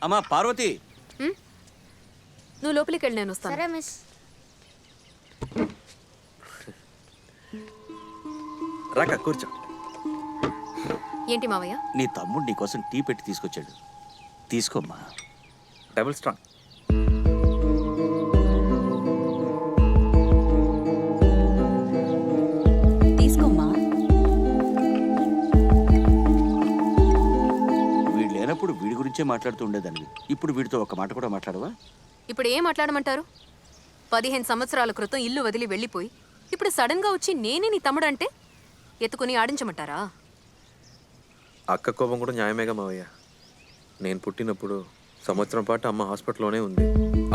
అమ్మా పార్వతి, నువ్వు లోపలికి వెళ్ళి నేను వస్తాను. సరే మిస్. రాక కూర్చో. ఏంటి మావయ్య? నీ తమ్ముడు నీకోసం టీ పెట్టి తీసుకొచ్చాడు, తీసుకోమ్మా. Double strong. తీసుకోమ్మా. వీడు లేనప్పుడు వీడి గురించే మాట్లాడుతూ ఉండేదాన్ని, ఇప్పుడు వీడితో ఒక మాట కూడా మాట్లాడవా? ఇప్పుడు ఏం మాట్లాడమంటారు? 15 సంవత్సరాల క్రితం ఇల్లు వదిలి వెళ్ళిపోయి ఇప్పుడు సడన్ గా వచ్చి నేనే నీ తమ్ముడు అంటే ఎత్తుకుని ఆడించమంటారా? అక్క కోపం కూడా న్యాయమేగా మావయ్య. నేను పుట్టినప్పుడు సంవత్సరం పాటు అమ్మ హాస్పిటల్లోనే ఉంది.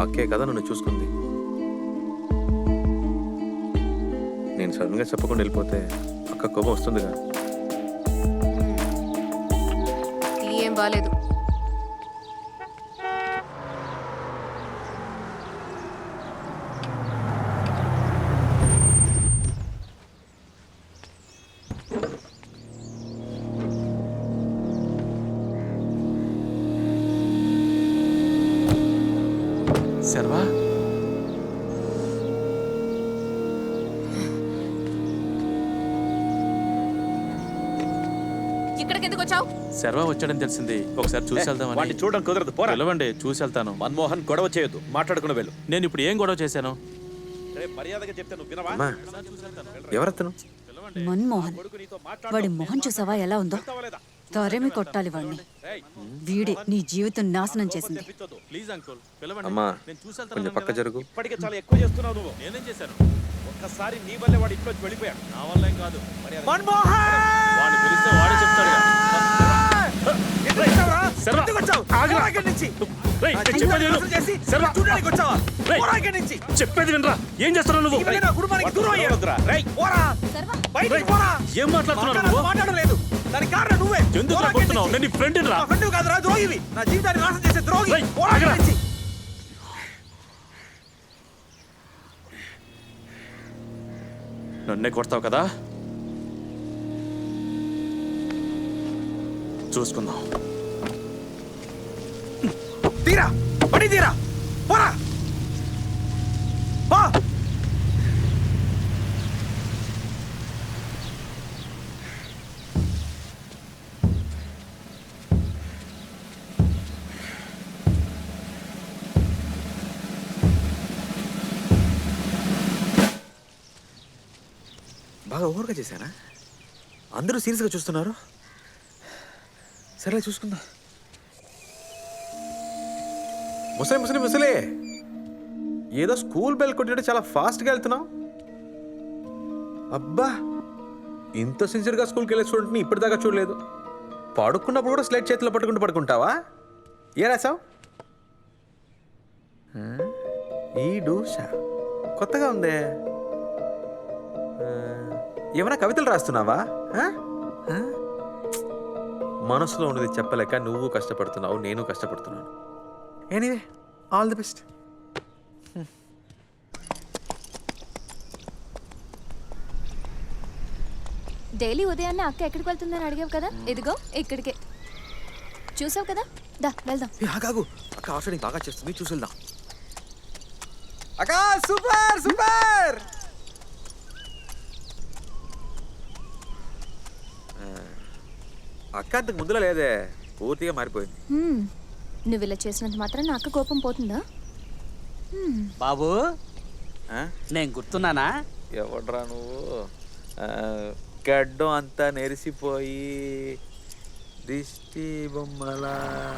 అక్కే కదా నన్ను చూసుకుంది. నేను సడన్గా చెప్పకుండా వెళ్ళిపోతే అక్క కోపం వస్తుందిగా. ఏం బాలేదు. శర్వా, ఇక్కడికి ఎందుకు వచ్చావు? శర్వా వచ్చాడని తెలిసింది, ఒకసారి చూసి వెళ్దామని. వాడిని చూడడం కుదరదు, పోరా. పిలవండి, చూసి వెళ్తాను. మన్మోహన్, గొడవ చేయొద్దు, మాట్లాడుకుని వెళ్ళు. నేను ఇప్పుడు ఏం గొడవ చేశాను? మర్యాదగా చెప్తే నువ్వు వినవా? అమ్మా, ఎవరతను? మన్మోహన్. వాడి మొహం చూసావా ఎలా ఉందో? తరిమి కొట్టాలి వాడిని. వీడే నీ జీవితం నాశనం చేసింది. ప్లీజ్ అంకుల్, పిలవండి. అమ్మా, నేను చూసి కొంచెం వెళ్తాను. పక్క జరుగు. ఇప్పటికే చాలా ఎక్కువ చేస్తున్నావు నువ్వు. నేనేం చేశాను? ఒక్కసారి నీ వల్లే వాడు ఇంట్లో వెళ్ళిపోయాడు. నా వల్ల ఏం కాదు. మన్మోహన్! వాడిని పిలిస్తే వాడే చెప్తాడు. శర్వా, ఆగురా. రేయ్, నేను చెప్పేది విను. శర్వా, రేయ్, చెప్పేది వినరా. ఏం చేస్తున్నావు నువ్వు? వద్దురా, రేయ్. రేయ్, ఏం మాట్లాడుతున్నావు నువ్వు? ఎందుకు రా కొడుతున్నావు? నేను నీ ఫ్రెండ్ రా. రేయ్, ఆగురా. నన్నే కొడతావు కదా, చూసుకుందాం. తీరా, పడి తీరా, పోరా. పో. బాగా ఓవర్గా చేశానా? అందరూ సీరియస్గా చూస్తున్నారు. సరే చూసుకుందా. ముసలి ఏదో స్కూల్ బెల్ కొట్టినట్టు చాలా ఫాస్ట్గా వెళ్తున్నావు. అబ్బా, ఇంత సిన్సియర్గా స్కూల్కి వెళ్ళే స్టూడెంట్ని ఇప్పటిదాకా చూడలేదు. పడుకున్నప్పుడు కూడా స్లైట్ చేతిలో పట్టుకుంటూ పడుకుంటావా? ఏ రాసావు? ఈ డూషా కొత్తగా ఉందే. ఏమైనా కవితలు రాస్తున్నావా? మనసులో ఉన్నది చెప్పలేక నువ్వు కష్టపడుతున్నావు, నేను కష్టపడుతున్నాను. Anyway, all the best. Daily ఉదయాన్నే అక్క ఎక్కడికి వెళ్తుందని అడిగావు కదా, ఇదిగో ఇక్కడికే. చూసావు కదా, దా వెళ్దాం. ఆగాగు, అక్క ఆఫీడింగ్ బాగా చేస్తుంది, చూసి వెళ్దాం. అక్క సూపర్ సూపర్. అక్క అంతకు ముందులో లేదే, పూర్తిగా మారిపోయింది. నువ్వు ఇలా చేసినంత మాత్రం నా అక్క కోపం పోతుందా? బాబు, నేను గుర్తున్నానా? ఎవడ్రా నువ్వు? గడ్డం అంతా నెరిసిపోయి దిష్టి బొమ్మల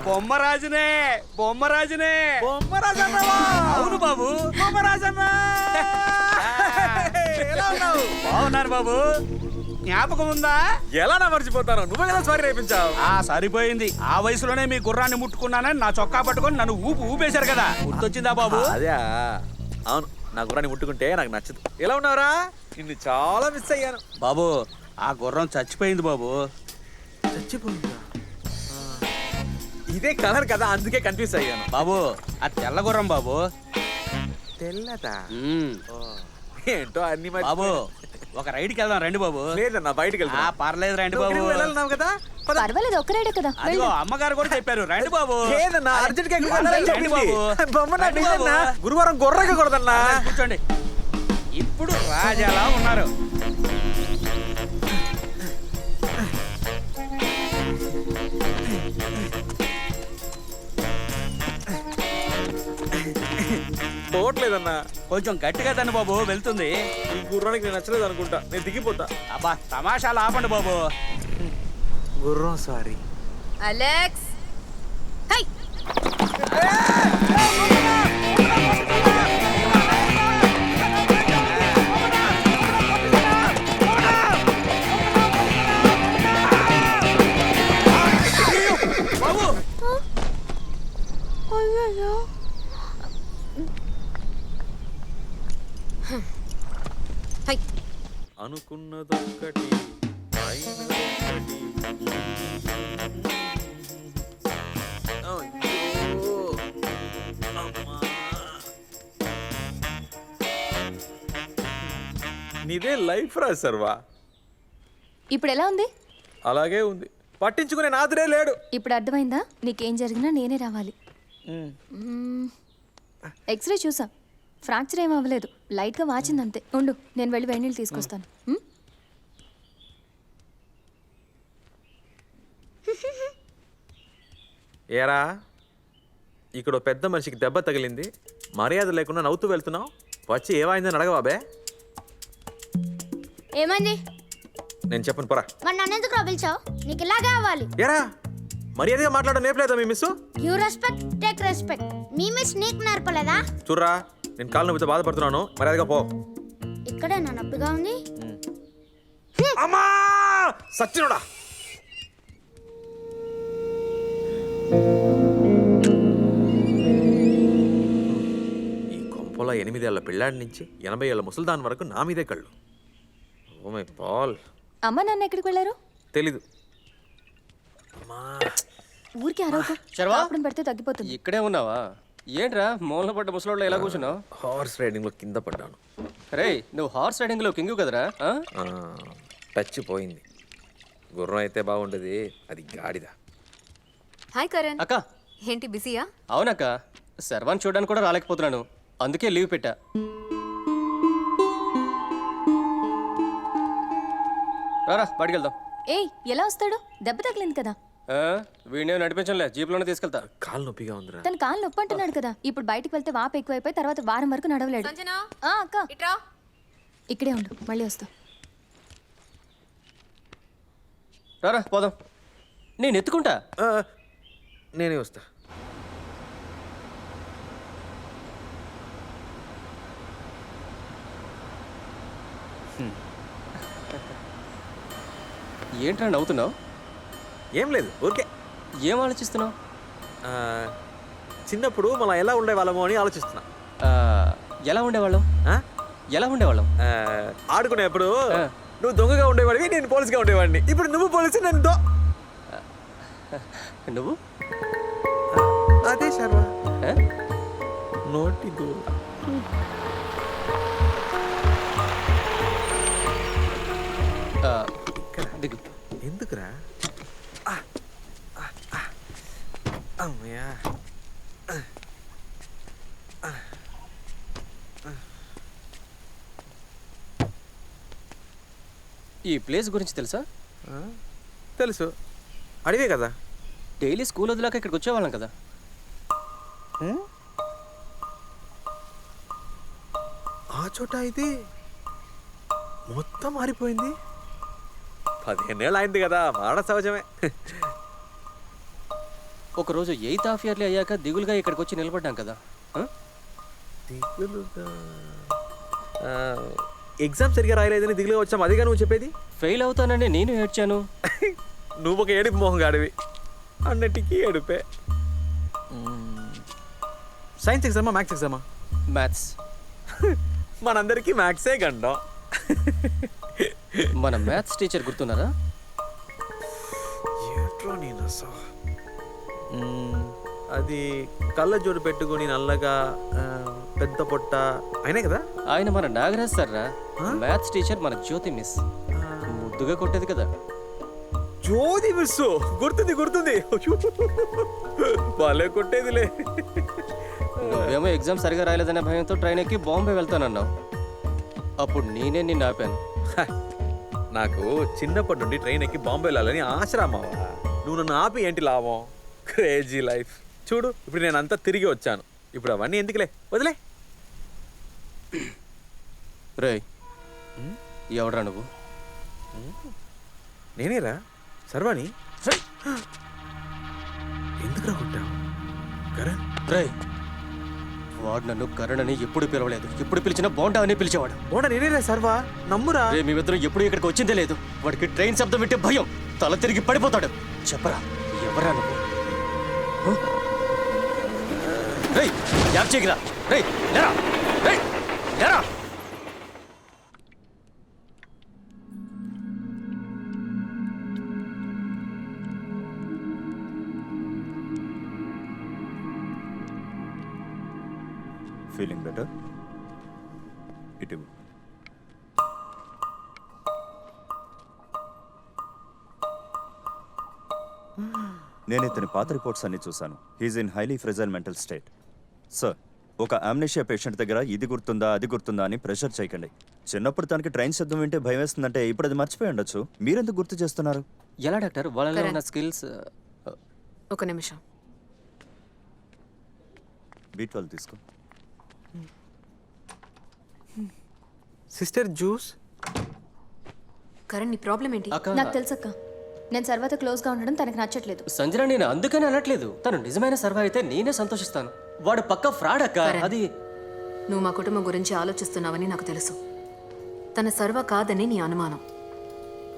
బొమ్మరాజునే. అవును బాబు, బాగున్నారు బాబు. జ్ఞాపకం ఉందా? ఎలా నా మర్చిపోతాను, నువ్వే కదా సారీ రేపించావు. సరిపోయింది. ఆ వయసులోనే మీ గుర్రాన్ని ముట్టుకున్నానని నా చొక్కా పట్టుకొని నన్ను ఊపేశారు కదా, గుర్తొచ్చిందా బాబు? అదే, అవును, నా గుర్రాన్ని ముట్టుకుంటే నాకు నచ్చదు. ఎలా ఉన్నావురా? నిన్ను చాలా మిస్ అయ్యాను బాబు. ఆ గుర్రం చచ్చిపోయింది బాబు. చచ్చిపోయిందా? ఇదే కలర్ కదా, అందుకే కన్ఫ్యూజ్ అయ్యాను బాబు. ఆ తెల్ల గుర్రం బాబు. తెల్లదా? ఏంటో అన్ని బాబు, ఒక రైడ్కి వెళ్దాం రండి బాబు. లేదన్నా బయటికి ఆ, వెళ్తా పర్లేదు రండి బాబు. వెళ్ళాలన్నావు కదా పర్వాలేదు ఒక్కరేడే కదా అదిగో అమ్మగారు కూడా చెప్పారు రండి బాబు. లేదన్నా అర్జెంట్ గా రండి బాబు. రండి బాబు. గురువారం గొర్రెగా కొడదన్నా కూర్చోండి. ఇప్పుడు రాజాలా ఉన్నారు. పోవట్లేదన్నా కొంచెం గట్టిగా తండి బాబు, వెళ్తుంది. ఈ గుర్రానికి నేను నచ్చలేదు అనుకుంటా, నేను దిగిపోతా. అబ్బా తమాషాలు ఆపండి బాబు. గుర్రం సారీ. అలెక్స్ హై బాబు హై అనుకున్నదొక్కటి అయినదొక్కటి. అయ్యో, అమ్మా. నీదే లైఫ్ రా సర్వా. ఇప్పుడు ఎలా ఉంది? అలాగే ఉంది, పట్టించుకునే నాదురే లేడు. ఇప్పుడు అర్థమైందా? నీకేం జరిగినా నేనే రావాలి. ఎక్స్రే చూసా, ఫ్రాక్చర్ ఏం అవ్వలేదు, లైట్గా వాచిందంతే. ఉండు, నేను వెళ్ళి వేడి నీళ్ళు తీసుకొస్తాను. ఏరా, ఇక్కడ పెద్ద మనిషికి దెబ్బ తగిలింది, మర్యాద లేకుండా నవ్వుతూ వెళ్తున్నావు. వచ్చి ఏమైందని అడగవాబే. ఏమైంది? నేను చెప్పను పోరా. మరి నన్ను ఎందుకు పిలిచావు? నీకు ఇలాగే అవ్వాలి. ఏరా, మర్యాదగా మాట్లాడడం నేర్పలేదా మీ miss? You respect take respect. మీ మిస్ నీకు నేర్పలేదా? చూర్రా, నేను కాళ్ళు నొప్పితో బాధపడుతున్నాను, మర్యాదగా పో. ఇక్కడే నా నొప్పిగా ఉంది. అమ్మా సచ్చినోడా. ఈ కొంపలో 8 ఏళ్ల పిల్లాడి నుంచి 80 ఏళ్ల ముసల్దాన్ వరకు నా మీదే కళ్ళు. Oh my pal. అమ్మ నాన్న ఎక్కడికి వెళ్ళారు? తెలీదు. ఊరికి అరవకు, శర్వా? అప్పుడు పెడితే తగ్గిపోతుంది. ఇక్కడే ఉన్నావా? ఏంట్రా మూలన పడ్డ ముసలోళ్ళు ఎలా కూర్చున్నావు? హార్స్ రైడింగ్ లో కింద పడ్డాను. రేయ్, నువ్వు హార్స్ రైడింగ్ లో కింగు కదరా? ఆ? టచ్ పోయింది. గుర్రం అయితే బాగుండేది, అది గాడిద. హాయ్ కరణ్. అక్క. ఏంటి బిజీయా? అవునక్క, శర్వాన్ చూడడానికి కూడా రాలేకపోతున్నాను, అందుకే లీవ్ పెట్టా. రారా బయటికి వెళ్దాం. ఏయ్, ఎలా వస్తాడు? దెబ్బ తగిలింది కదా. వీడినే నడిపించంలే, జీప్లోనే తీసుకెళ్తా. కాలు నొప్పిగా ఉందిరా. తన కాళ్ళు నొప్పి అంటున్నాడు కదా. ఇప్పుడు బయటికి వెళ్తే వాపు ఎక్కువైపోయి తర్వాత వారం వరకు నడవలేడు. సంజనా అక్క ఇట్రా. ఇక్కడే ఉండు, మళ్ళీ వస్తా. రారా పోదాం, నేను ఎత్తుకుంటా. నేనే వస్తా. ఏంట్రా నవ్వుతున్నావు? ఏం లేదు, ఊరికే. ఏం ఆలోచిస్తున్నావు? చిన్నప్పుడు మనం ఎలా ఉండేవాళ్ళమో అని ఆలోచిస్తున్నా. ఎలా ఉండేవాళ్ళం? ఆ? ఎలా ఉండేవాళ్ళం? ఆడుకునేప్పుడు నువ్వు దొంగగా ఉండేవాడివి, నేను పోలీసుగా ఉండేవాడిని. ఇప్పుడు నువ్వు పోలీసు, నేను నువ్వు అదే శర్వా. ఆ? నోటి దిగు. ఎందుకురా? అమ్మయ్యా. ఈ ప్లేస్ గురించి తెలుసా? తెలుసు, అడిగే కదా. డైలీ స్కూల్ వదిలాక ఇక్కడికి వచ్చేవాళ్ళం కదా. ఆ చోట ఇది మొత్తం మారిపోయింది. 15 ఏళ్ళు అయింది కదా, మాడ సహజమే. ఒకరోజు 8th హాఫ్ ఇయర్లీ అయ్యాక దిగులుగా ఇక్కడికి వచ్చి నిలబడ్డాం కదా. దిగులుగా ఎగ్జామ్ సరిగా రాయలేదని దిగులుగా వచ్చాం, అదిగా నువ్వు చెప్పేది? ఫెయిల్ అవుతానని నేను ఏడ్చాను. నువ్వు ఒక ఏడుపు మోహం గాడివి, అన్నిటికీ ఏడుపే. సైన్స్ ఎగ్జామా మ్యాథ్స్ ఎగ్జామా? మ్యాథ్స్. మనందరికీ మ్యాథ్సే గండం. మన మ్యాథ్స్ టీచర్ గుర్తున్నారా? అది కళ్ళ జోడు పెట్టుకుని నల్లగా పెద్ద పొట్ట అయినే కదా? ఆయన మన నాగరాజ్ సార్ రా, మ్యాథ్స్ టీచర్ మన జ్యోతి మిస్. ముద్దుగా కొట్టేది కదా. జ్యోతి మిస్ గుర్తుంది వాళ్ళే కొట్టేదిలే. నువ్వేమో ఎగ్జామ్ సరిగా రాయలేదనే భయంతో ట్రైన్ ఎక్కి బాంబే వెళ్తానన్నావు. అప్పుడు నేనే నిన్ను ఆపాను. నాకు చిన్నప్పటి నుండి ట్రైన్ ఎక్కి బాంబే వెళ్ళాలని ఆశ్రమావా. నువ్వు నన్ను ఆపి ఏంటి లాభం? Crazy life. చూడు ఇప్పుడు నేను అంతా తిరిగి వచ్చాను. ఇప్పుడు అవన్నీ ఎందుకులే, వదిలే. రేయ్, ఎవడ్రా నువ్వు? నేనేరా సర్వాణి. ఎందుకురా కొట్టావు? కరణ్. రేయ్, వాడు నన్ను కరణ్ అని ఎప్పుడు పిలవలేదు. ఎప్పుడు పిలిచినా బోండా అని పిలిచేవాడు. బోండా నేనేరా సర్వా, నమ్మురా. రే, మేమిద్దరం ఎప్పుడు ఇక్కడికి వచ్చిందే లేదు. వాడికి ట్రైన్ శబ్దం వింటే భయం, తల తిరిగి పడిపోతాడు. చెప్పరా, ఎవరా నువ్వు? రేయ్, యాప్ చేయకిరా. రేయ్, లేరా. రేయ్, లేరా. Feeling better? ఇటు నేను ఇతని పాత రిపోర్ట్స్ అన్ని చూశాను. He's in highly fragile mental state. Sir, ఒక అమ్నీషియా పేషెంట్ దగ్గర ఇది గుర్తుందా అది గుర్తుందా అని ప్రెషర్ చేయకండి. చిన్నప్పుడు తనకి ట్రైన్ శబ్దం వింటే భయం వేస్తుందంటే ఇప్పుడు అది మర్చిపోయి ఉండొచ్చు. మీరెందుకు గుర్తు చేస్తున్నారు? ఎలా డాక్టర్, వాళ్ళలో ఉన్న స్కిల్స్? ఒక నిమిషం. B12 తీసుకో. Sister juice. కరణ్, నీ ప్రాబ్లం ఏంటి? నాకు తెలుసక్క, నేను సర్వతో క్లోజ్గా ఉండడం తనకు నచ్చట్లేదు. సంజన, నేను అందుకని అనట్లేదు. తను నిజమైన సర్వ అయితే నేనే సంతోషిస్తాను. వాడు పక్క ఫ్రాడ్ అక్క. అది నువ్వు మా కుటుంబం గురించి ఆలోచిస్తున్నావని నాకు తెలుసు. తన సర్వ కాదని నీ అనుమానం.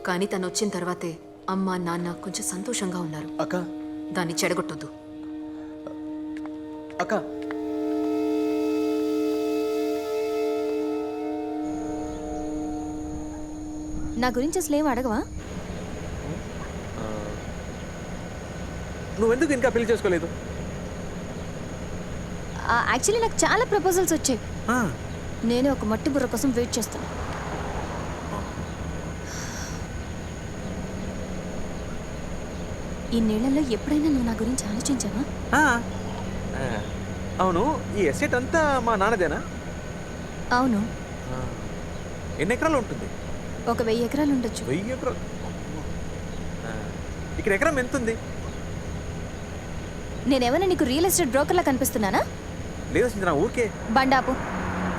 కానీ తను వచ్చిన తర్వాతే అమ్మ నాన్న కొంచెం సంతోషంగా ఉన్నారు. అక్క, దాన్ని చెడగొట్టొద్దు. అక్క, నా గురించి అసలు ఏం అడగవా? నువ్వెందుకు ఇంకా పెళ్లి చేసుకోలేదు? యాక్చువల్లీ నాకు చాలా ప్రపోజల్స్ వచ్చాయి. నేను ఒక మట్టి బుర్ర కోసం వెయిట్ చేస్తాను. ఈ నెలలో ఎప్పుడైనా నువ్వు నా గురించి ఆలోచించావా? అవును, ఈ ఎస్టేట్ అంతా మా నాన్నదేనా? అవును. ఎన్ని ఎకరాలు ఉంటుంది? ఒక 1000 ఎకరాలు ఉండొచ్చు. 1000 ఎకరాలు? ఇక్కడ ఎకరం ఎంత ఉంది? నేనేమైనా నీకు రియల్ ఎస్టేట్ బ్రోకర్లా కనిపిస్తున్నానా? లేదు సంజన, ఊరికే. బండాపు.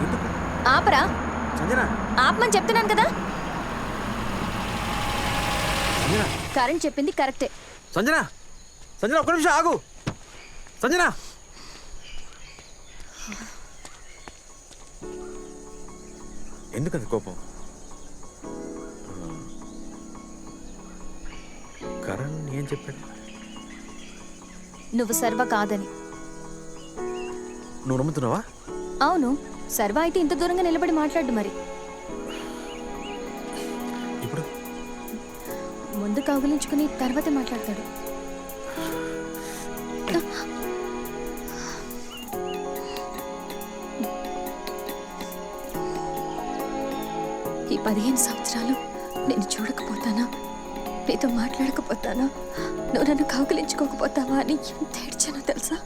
ఎందుకు? ఆపరా. సంజన, ఆపమని చెప్తున్నాను కదా. సంజన, కరెంట్ చెప్పింది కరెక్టే. సంజన, సంజన ఒక్క నిమిషం ఆగు. సంజన, ఎందుకంత కోపం? కరణ్ ఏం చెప్పాడు? నువ్వు సర్వ కాదని. నువ్వు నమ్ముతున్నావా? అవును, సర్వ అయితే ఇంత దూరంగా నిలబడి మాట్లాడు. మరి ఇప్పుడు ముందు కౌగిలించుకుని తర్వాతే మాట్లాడతాడు. ఈ 15 సంవత్సరాలు నేను చూడకపోతానా, నీతో మాట్లాడకపోతానా, నువ్వు నన్ను కౌగిలించుకోకపోతావా అని ఎంత ఏడ్చానో తెలుసా?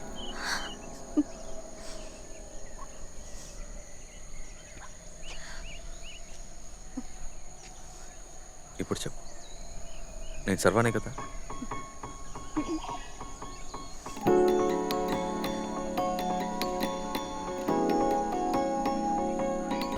ఇప్పుడు చెప్పు, నేను సర్వానే కదా?